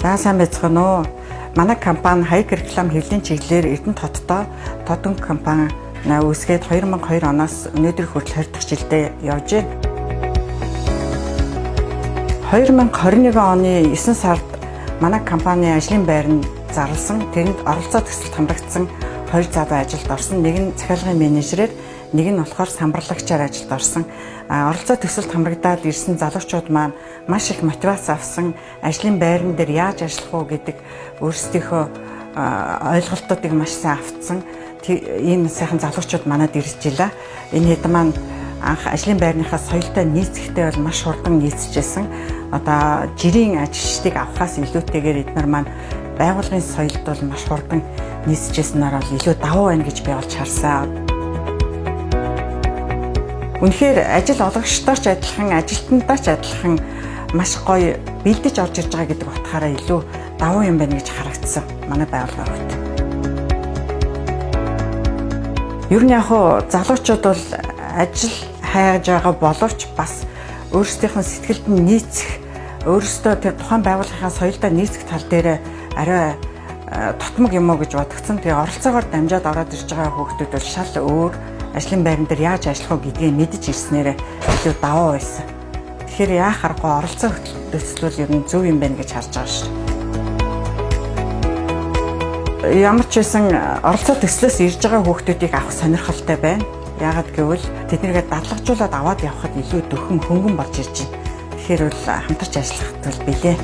За сайн байцгаана уу? Манай компани хаяг реклам хэвлэлийн чиглэлээр Эрдэнэт хоттой Тодонг компани үүсгээд 2002 оноос өнөөдөр хүртэл 20 дахь жилдээ явж байна. 2021 оны 9 сард манай компани ажлын байранд зарласан, тэрэнд оролцоо төсөлд хамрагдсан 2 залуу ажилд орсон. Нэг нь захиалгын менежерээр, нэг нь болохоор самбарлагчаар ажилд орсон. Оролцоо төсөлд хамрагдаад ирсэн залуучууд маань маш их мотивац авсан, ажлын байран дээр яаж ажиллах уу гэдэг өөрсдийнхөө ойлголтуудыг маш сайн автсан. Ийм сайхан залуучууд манад ирж илаа. Энэ хэд маань анх ажлын байрныхаа соёлтой нийцэхдээ бол маш хурдан нийцэжсэн. Одоо жирийн ажилчдыг авахаас илүүтэйгээр эдгээр маань байгууллагын соёлд бол маш хурдан нийцэжсэнээр бол илүү давуу байна гэж би олж харсан. Үнэхээр ажил олгогчтой ч адилхан, ажилтнтай ч адилхан маш гоё бэлдэж орж ирж байгаа гэдэг утгаараа илүү давуу юм байна гэж харагдсан манай байгууллагын хувьд. Ер нь яг залуучууд бол ажил хайж байгаа боловч бас өөрсдийнх нь сэтгэлд нь нийцэх, өөрсдөө тэр тухайн байгууллагын соёлдоо нийцэх тал дээр арай тотмог юм уу гэж бодогдсон. Тэгээ оролцоогоор дамжаад ороод ирж байгаа хүүхдүүд бол шал өөр ажлын байран дээр яаж ажиллах вэ гэдгийг мэдэж ирснээр илүү даваа байсан. Тэгэхээр яах аргагүй оролцоо төсөл ер нь зөв юм байна гэж харж байгаа шүү. Ямар ч байсан оролцоо төслөөс ирж байгаа хүүхдүүдийг авах сонирхолтой байна. Яагаад гэвэл тэднийгээ дадлагжуулаад аваад явхад илүү дөхөн хөнгөн болж ирж байна. Тэгэхээр бол хамтарч ажиллах бол билээ.